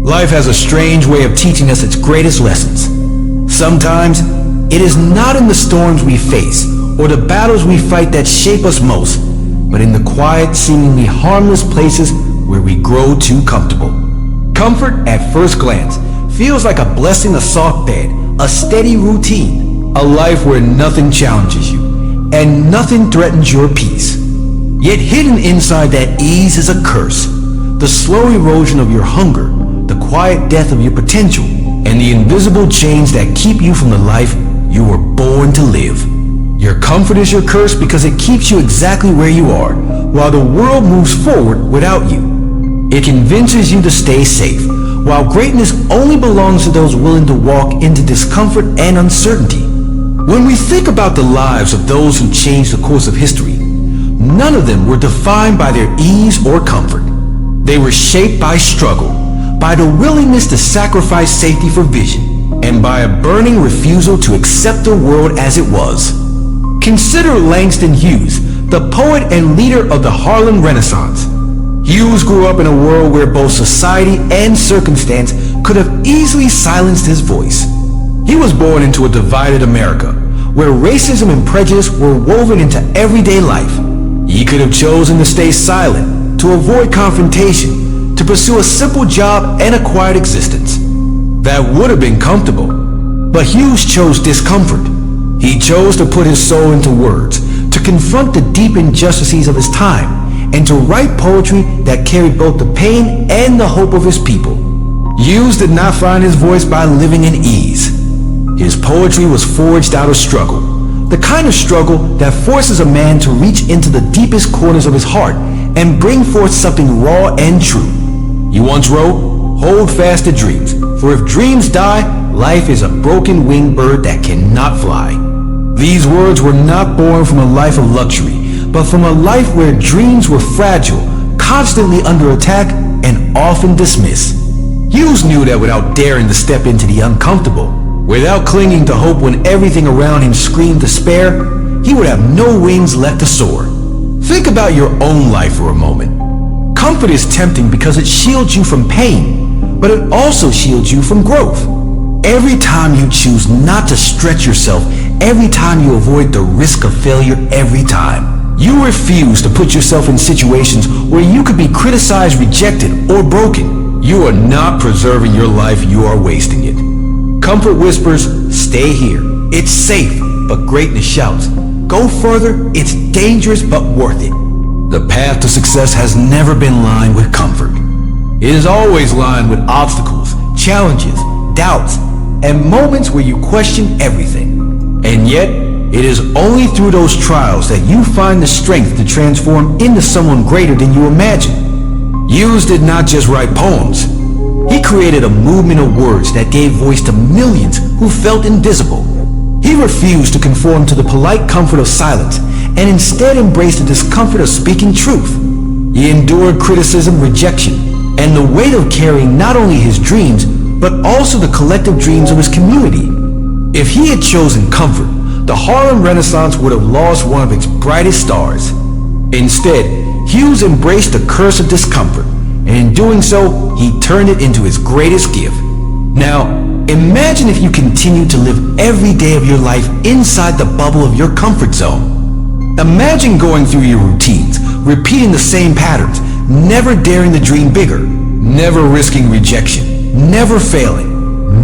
Life has a strange way of teaching us its greatest lessons. Sometimes, it is not in the storms we face or the battles we fight that shape us most, but in the quiet, seemingly harmless places where we grow too comfortable. Comfort, at first glance, feels like a blessing, a soft bed, a steady routine, a life where nothing challenges you and nothing threatens your peace. Yet hidden inside that ease is a curse, the slow erosion of your hunger, the quiet death of your potential, and the invisible chains that keep you from the life you were born to live. Your comfort is your curse because it keeps you exactly where you are, while the world moves forward without you. It convinces you to stay safe, while greatness only belongs to those willing to walk into discomfort and uncertainty. When we think about the lives of those who changed the course of history, none of them were defined by their ease or comfort. They were shaped by struggle, by the willingness to sacrifice safety for vision, and by a burning refusal to accept the world as it was. Consider Langston Hughes, the poet and leader of the Harlem Renaissance. Hughes grew up in a world where both society and circumstance could have easily silenced his voice. He was born into a divided America, where racism and prejudice were woven into everyday life. He could have chosen to stay silent, to avoid confrontation, to pursue a simple job and a quiet existence. That would have been comfortable. But Hughes chose discomfort. He chose to put his soul into words, to confront the deep injustices of his time, and to write poetry that carried both the pain and the hope of his people. Hughes did not find his voice by living in ease. His poetry was forged out of struggle, the kind of struggle that forces a man to reach into the deepest corners of his heart and bring forth something raw and true. He once wrote, "Hold fast to dreams, for if dreams die, life is a broken winged bird that cannot fly." These words were not born from a life of luxury, but from a life where dreams were fragile, constantly under attack, and often dismissed. Hughes knew that without daring to step into the uncomfortable, without clinging to hope when everything around him screamed despair, he would have no wings left to soar. Think about your own life for a moment. Comfort is tempting because it shields you from pain, but it also shields you from growth. Every time you choose not to stretch yourself, every time you avoid the risk of failure, every time you refuse to put yourself in situations where you could be criticized, rejected, or broken, you are not preserving your life, you are wasting it. Comfort whispers, "Stay here. It's safe," but greatness shouts, "Go further. It's dangerous, but worth it." The path to success has never been lined with comfort. It is always lined with obstacles, challenges, doubts, and moments where you question everything. And yet, it is only through those trials that you find the strength to transform into someone greater than you imagined. Hughes did not just write poems. He created a movement of words that gave voice to millions who felt invisible. He refused to conform to the polite comfort of silence and instead embraced the discomfort of speaking truth. He endured criticism, rejection, and the weight of carrying not only his dreams, but also the collective dreams of his community. If he had chosen comfort, the Harlem Renaissance would have lost one of its brightest stars. Instead, Hughes embraced the curse of discomfort, and in doing so, he turned it into his greatest gift. Now, imagine if you continue to live every day of your life inside the bubble of your comfort zone. Imagine going through your routines, repeating the same patterns, never daring to dream bigger, never risking rejection, never failing,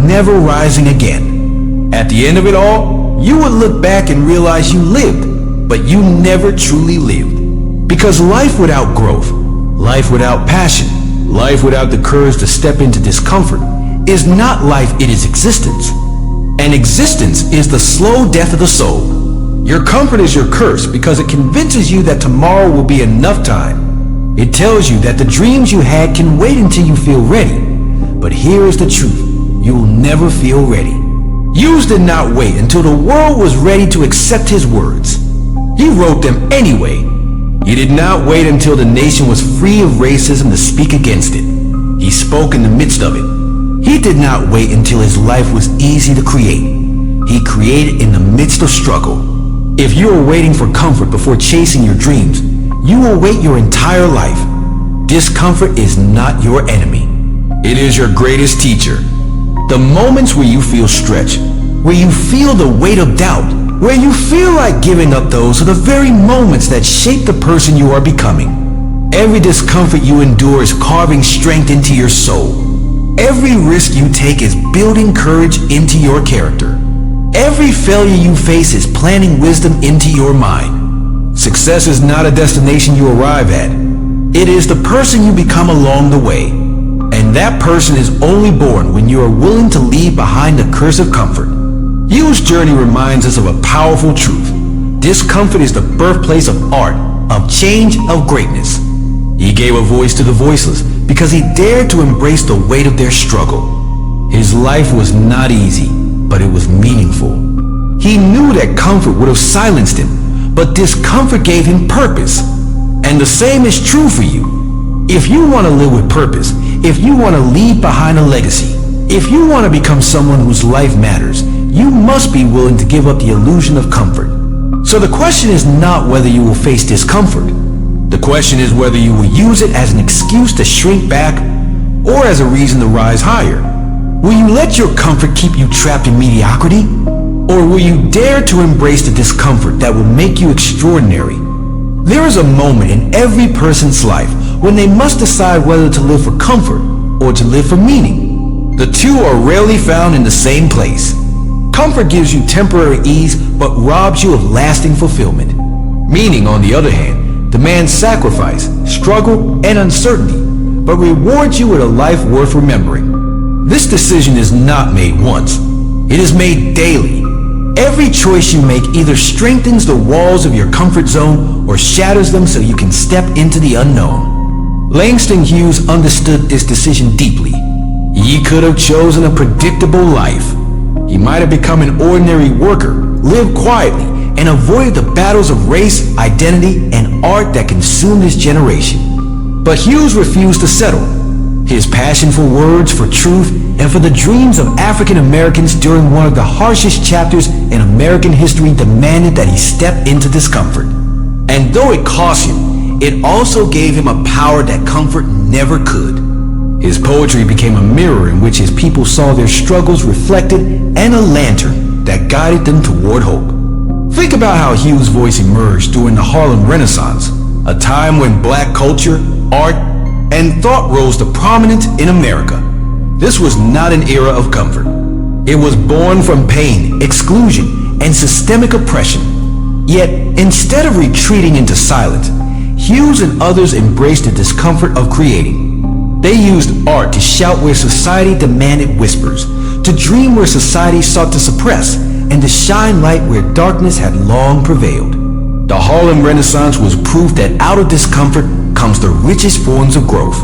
never rising again. At the end of it all, you would look back and realize you lived, but you never truly lived. Because life without growth, life without passion, life without the courage to step into discomfort is not life, it is existence. And existence is the slow death of the soul. Your comfort is your curse because it convinces you that tomorrow will be enough time. It tells you that the dreams you had can wait until you feel ready. But here is the truth, you will never feel ready. Hughes did not wait until the world was ready to accept his words. He wrote them anyway. He did not wait until the nation was free of racism to speak against it. He spoke in the midst of it. He did not wait until his life was easy to create. He created in the midst of struggle. If you are waiting for comfort before chasing your dreams, you will wait your entire life. Discomfort is not your enemy. It is your greatest teacher. The moments where you feel stretched, where you feel the weight of doubt, where you feel like giving up, those are the very moments that shape the person you are becoming. Every discomfort you endure is carving strength into your soul. Every risk you take is building courage into your character. Every failure you face is planting wisdom into your mind. Success is not a destination you arrive at. It is the person you become along the way. And that person is only born when you are willing to leave behind the curse of comfort. Hughes' journey reminds us of a powerful truth. Discomfort is the birthplace of art, of change, of greatness. He gave a voice to the voiceless because he dared to embrace the weight of their struggle. His life was not easy, but it was meaningful. He knew that comfort would have silenced him, but discomfort gave him purpose. And the same is true for you. If you want to live with purpose, if you want to leave behind a legacy, if you want to become someone whose life matters, you must be willing to give up the illusion of comfort. So the question is not whether you will face discomfort. The question is whether you will use it as an excuse to shrink back or as a reason to rise higher. Will you let your comfort keep you trapped in mediocrity? Or will you dare to embrace the discomfort that will make you extraordinary? There is a moment in every person's life when they must decide whether to live for comfort or to live for meaning. The two are rarely found in the same place. Comfort gives you temporary ease but robs you of lasting fulfillment. Meaning, on the other hand, demands sacrifice, struggle, and uncertainty, but rewards you with a life worth remembering. This decision is not made once. It is made daily. Every choice you make either strengthens the walls of your comfort zone or shatters them so you can step into the unknown. Langston Hughes understood this decision deeply. He could have chosen a predictable life. He might have become an ordinary worker, lived quietly, and avoided the battles of race, identity, and art that consumed his generation. But Hughes refused to settle. His passion for words, for truth, and for the dreams of African Americans during one of the harshest chapters in American history demanded that he step into discomfort. And though it cost him, it also gave him a power that comfort never could. His poetry became a mirror in which his people saw their struggles reflected and a lantern that guided them toward hope. Think about how Hughes' voice emerged during the Harlem Renaissance, a time when black culture, art, and thought rose to prominence in America. This was not an era of comfort. It was born from pain, exclusion, and systemic oppression. Yet, instead of retreating into silence, Hughes and others embraced the discomfort of creating. They used art to shout where society demanded whispers, to dream where society sought to suppress, and to shine light where darkness had long prevailed. The Harlem Renaissance was proof that out of discomfort comes the richest forms of growth.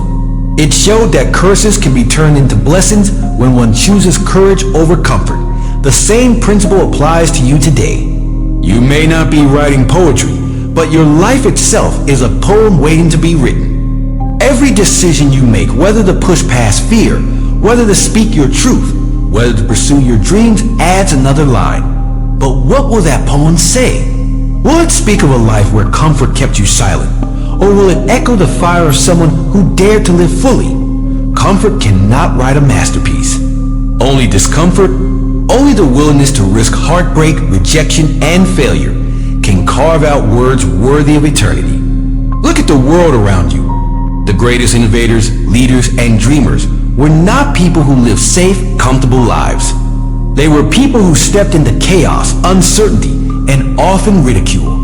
It showed that curses can be turned into blessings when one chooses courage over comfort. The same principle applies to you today. You may not be writing poetry, but your life itself is a poem waiting to be written. Every decision you make, whether to push past fear, whether to speak your truth, whether to pursue your dreams, adds another line. But what will that poem say? Will it speak of a life where comfort kept you silent? Or will it echo the fire of someone who dared to live fully? Comfort cannot write a masterpiece. Only discomfort, only the willingness to risk heartbreak, rejection, and failure can carve out words worthy of eternity. Look at the world around you. The greatest innovators, leaders, and dreamers were not people who lived safe, comfortable lives. They were people who stepped into chaos, uncertainty, and often ridicule.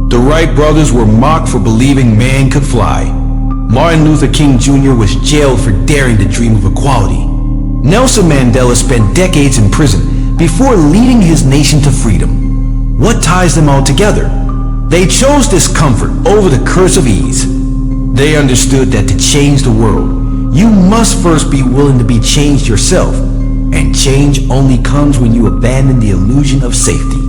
The Wright brothers were mocked for believing man could fly. Martin Luther King Jr. was jailed for daring to dream of equality. Nelson Mandela spent decades in prison before leading his nation to freedom. What ties them all together? They chose discomfort over the curse of ease. They understood that to change the world, you must first be willing to be changed yourself, and change only comes when you abandon the illusion of safety.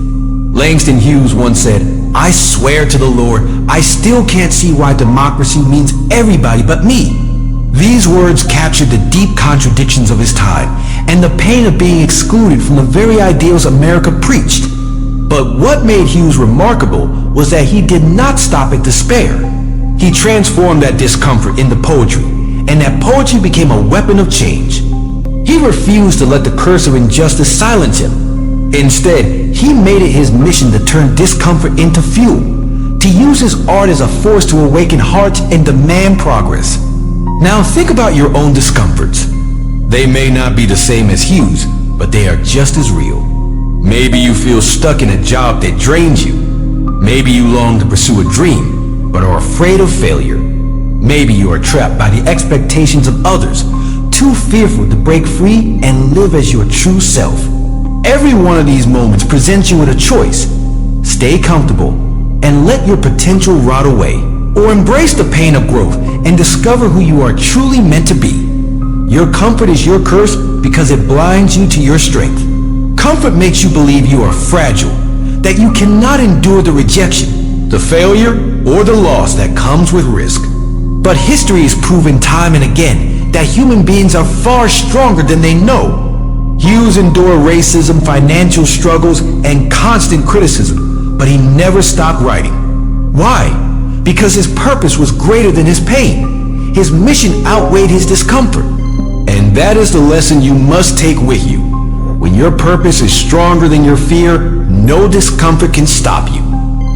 Langston Hughes once said, "I swear to the Lord, I still can't see why democracy means everybody but me." These words captured the deep contradictions of his time and the pain of being excluded from the very ideals America preached. But what made Hughes remarkable was that he did not stop at despair. He transformed that discomfort into poetry, and that poetry became a weapon of change. He refused to let the curse of injustice silence him. Instead, he made it his mission to turn discomfort into fuel, to use his art as a force to awaken hearts and demand progress. Now think about your own discomforts. They may not be the same as Hughes, but they are just as real. Maybe you feel stuck in a job that drains you. Maybe you long to pursue a dream, but are afraid of failure. Maybe you are trapped by the expectations of others, too fearful to break free and live as your true self. Every one of these moments presents you with a choice. Stay comfortable and let your potential rot away, or embrace the pain of growth and discover who you are truly meant to be. Your comfort is your curse because it blinds you to your strength. Comfort makes you believe you are fragile, that you cannot endure the rejection, the failure, or the loss that comes with risk. But history has proven time and again that human beings are far stronger than they know. Hughes endured racism, financial struggles, and constant criticism, but he never stopped writing. Why? Because his purpose was greater than his pain. His mission outweighed his discomfort. And that is the lesson you must take with you. When your purpose is stronger than your fear, no discomfort can stop you.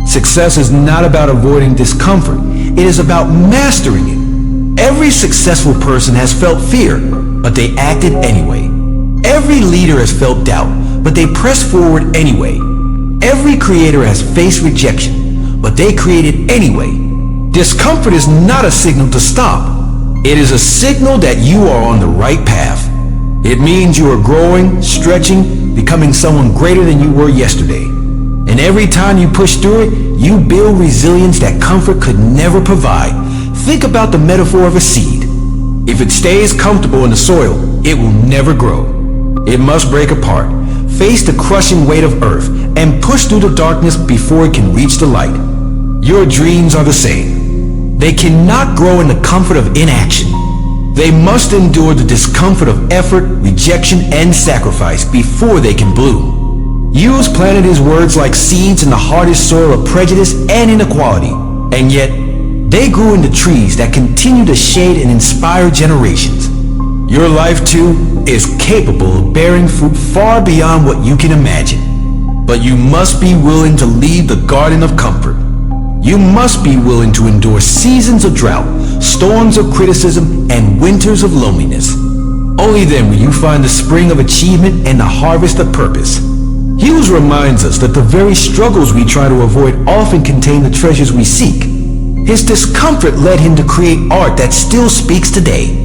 Success is not about avoiding discomfort. It is about mastering it. Every successful person has felt fear, but they acted anyway. Every leader has felt doubt, but they pressed forward anyway. Every creator has faced rejection, but they created anyway. Discomfort is not a signal to stop. It is a signal that you are on the right path. It means you are growing, stretching, becoming someone greater than you were yesterday. And every time you push through it, you build resilience that comfort could never provide. Think about the metaphor of a seed. If it stays comfortable in the soil, it will never grow. It must break apart, face the crushing weight of earth, and push through the darkness before it can reach the light. Your dreams are the same. They cannot grow in the comfort of inaction. They must endure the discomfort of effort, rejection, and sacrifice before they can bloom. Hughes planted his words like seeds in the hardest soil of prejudice and inequality, and yet they grew into trees that continue to shade and inspire generations. Your life, too, is capable of bearing fruit far beyond what you can imagine. But you must be willing to leave the garden of comfort. You must be willing to endure seasons of drought, storms of criticism, and winters of loneliness. Only then will you find the spring of achievement and the harvest of purpose. Hughes reminds us that the very struggles we try to avoid often contain the treasures we seek. His discomfort led him to create art that still speaks today.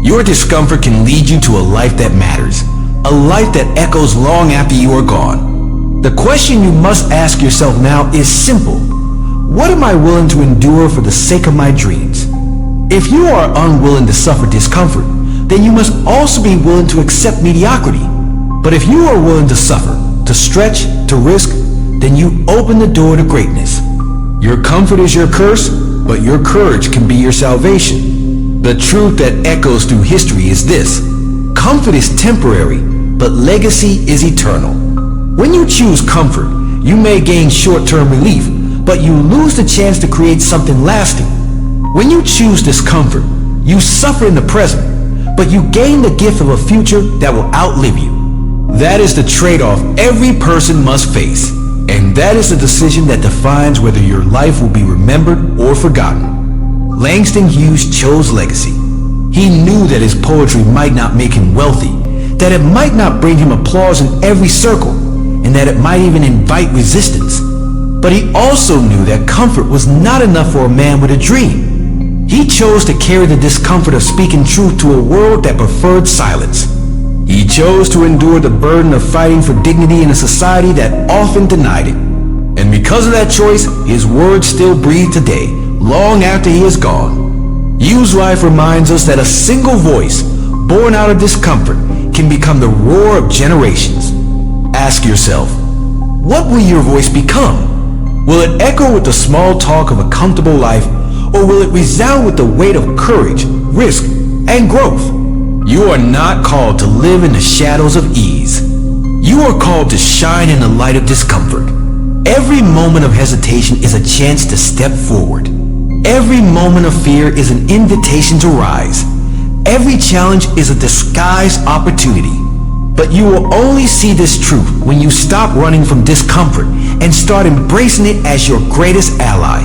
Your discomfort can lead you to a life that matters, a life that echoes long after you are gone. The question you must ask yourself now is simple. What am I willing to endure for the sake of my dreams? If you are unwilling to suffer discomfort, then you must also be willing to accept mediocrity. But if you are willing to suffer, to stretch, to risk, then you open the door to greatness. Your comfort is your curse, but your courage can be your salvation. The truth that echoes through history is this: comfort is temporary, but legacy is eternal. When you choose comfort, you may gain short-term relief, but you lose the chance to create something lasting. When you choose discomfort, you suffer in the present, but you gain the gift of a future that will outlive you. That is the trade-off every person must face, and that is the decision that defines whether your life will be remembered or forgotten. Langston Hughes chose legacy. He knew that his poetry might not make him wealthy, that it might not bring him applause in every circle, and that it might even invite resistance. But he also knew that comfort was not enough for a man with a dream. He chose to carry the discomfort of speaking truth to a world that preferred silence. He chose to endure the burden of fighting for dignity in a society that often denied it. And because of that choice, his words still breathe today, long after he is gone. Hughes' life reminds us that a single voice, born out of discomfort, can become the roar of generations. Ask yourself, what will your voice become? Will it echo with the small talk of a comfortable life, or will it resound with the weight of courage, risk, and growth? You are not called to live in the shadows of ease. You are called to shine in the light of discomfort. Every moment of hesitation is a chance to step forward. Every moment of fear is an invitation to rise. Every challenge is a disguised opportunity. But you will only see this truth when you stop running from discomfort and start embracing it as your greatest ally.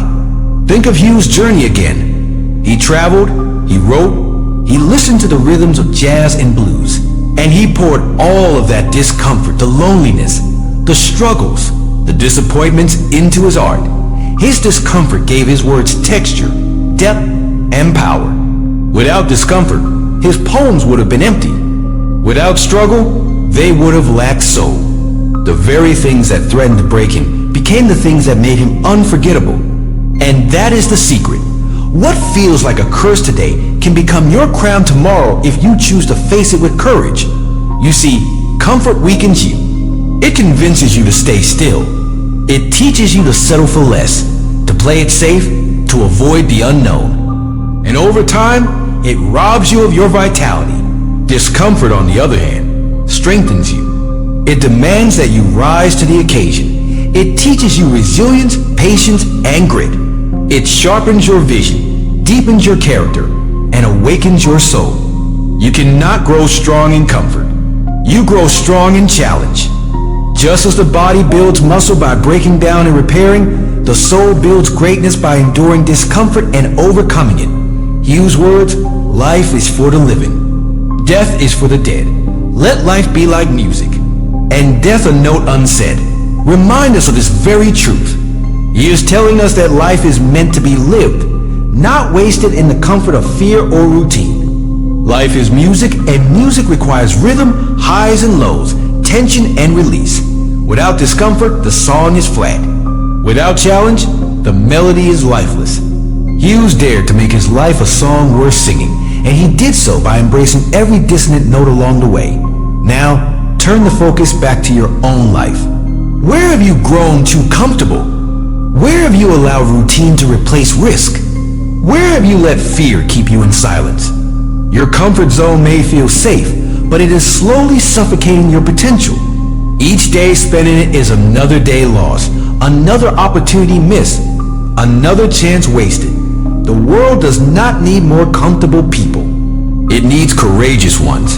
Think of Hughes' journey again. He traveled, he wrote, he listened to the rhythms of jazz and blues, and he poured all of that discomfort, the loneliness, the struggles, the disappointments into his art. His discomfort gave his words texture, depth, and power. Without discomfort, his poems would have been empty. Without struggle, they would have lacked soul. The very things that threatened to break him became the things that made him unforgettable. And that is the secret. What feels like a curse today can become your crown tomorrow if you choose to face it with courage. You see, comfort weakens you. It convinces you to stay still. It teaches you to settle for less, to play it safe, to avoid the unknown. And over time, it robs you of your vitality. Discomfort, on the other hand, strengthens you. It demands that you rise to the occasion. It teaches you resilience, patience, and grit. It sharpens your vision, deepens your character, and awakens your soul. You cannot grow strong in comfort. You grow strong in challenge. Just as the body builds muscle by breaking down and repairing, the soul builds greatness by enduring discomfort and overcoming it. Hughes' words, life is for the living. Death is for the dead. Let life be like music. And death a note unsaid. Remind us of this very truth. He is telling us that life is meant to be lived, not wasted in the comfort of fear or routine. Life is music, and music requires rhythm, highs and lows, tension and release. Without discomfort, the song is flat. Without challenge, the melody is lifeless. Hughes dared to make his life a song worth singing, and he did so by embracing every dissonant note along the way. Now, turn the focus back to your own life. Where have you grown too comfortable? Where have you allowed routine to replace risk? Where have you let fear keep you in silence? Your comfort zone may feel safe, but it is slowly suffocating your potential. Each day spent in it is another day lost, another opportunity missed, another chance wasted. The world does not need more comfortable people. It needs courageous ones.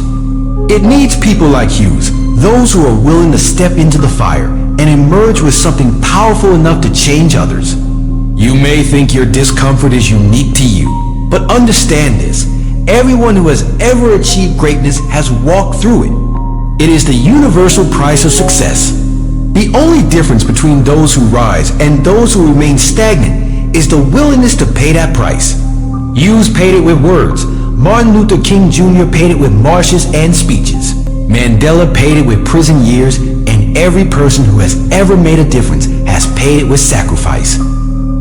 It needs people like Hughes, those who are willing to step into the fire and emerge with something powerful enough to change others. You may think your discomfort is unique to you, but understand this. Everyone who has ever achieved greatness has walked through it. It is the universal price of success. The only difference between those who rise and those who remain stagnant is the willingness to pay that price. Hughes paid it with words. Martin Luther King Jr. paid it with marches and speeches. Mandela paid it with prison years, and every person who has ever made a difference has paid it with sacrifice.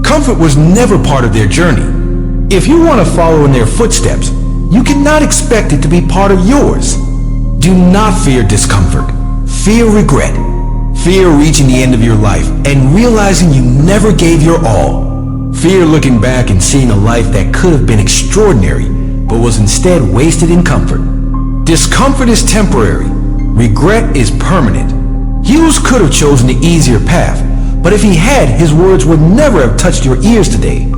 Comfort was never part of their journey. If you want to follow in their footsteps, you cannot expect it to be part of yours. Do not fear discomfort. Fear regret. Fear reaching the end of your life and realizing you never gave your all. Fear looking back and seeing a life that could have been extraordinary, but was instead wasted in comfort. Discomfort is temporary. Regret is permanent. Hughes could have chosen the easier path, but if he had, his words would never have touched your ears today.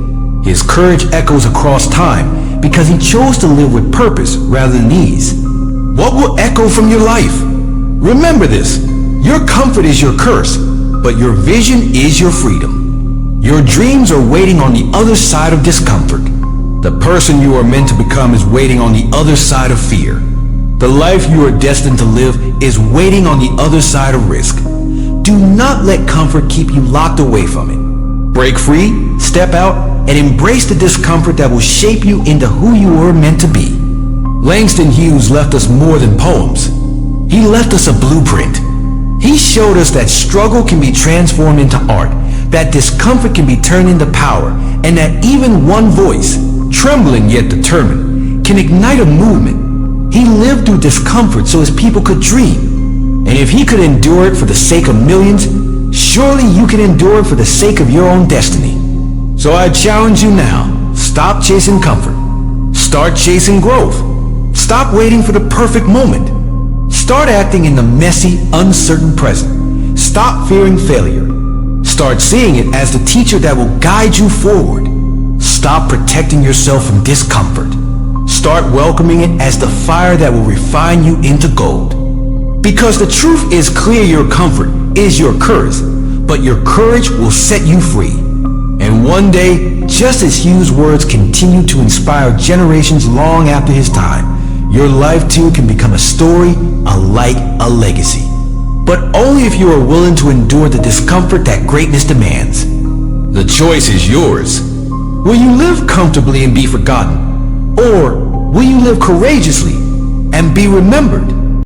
His courage echoes across time because he chose to live with purpose rather than ease. What will echo from your life? Remember this. Your comfort is your curse, but your vision is your freedom. Your dreams are waiting on the other side of discomfort. The person you are meant to become is waiting on the other side of fear. The life you are destined to live is waiting on the other side of risk. Do not let comfort keep you locked away from it. Break free, step out, and embrace the discomfort that will shape you into who you were meant to be. Langston Hughes left us more than poems. He left us a blueprint. He showed us that struggle can be transformed into art, that discomfort can be turned into power, and that even one voice, trembling yet determined, can ignite a movement. He lived through discomfort so his people could dream. And if he could endure it for the sake of millions, surely you can endure it for the sake of your own destiny. So I challenge you now, stop chasing comfort. Start chasing growth. Stop waiting for the perfect moment. Start acting in the messy, uncertain present. Stop fearing failure. Start seeing it as the teacher that will guide you forward. Stop protecting yourself from discomfort. start welcoming it as the fire that will refine you into gold. Because the truth is clear, your comfort is your curse, but your courage will set you free. And one day, just as Hughes' words continue to inspire generations long after his time, your life too can become a story, a light, a legacy. But only if you are willing to endure the discomfort that greatness demands. The choice is yours. Will you live comfortably and be forgotten? Or will you live courageously and be remembered?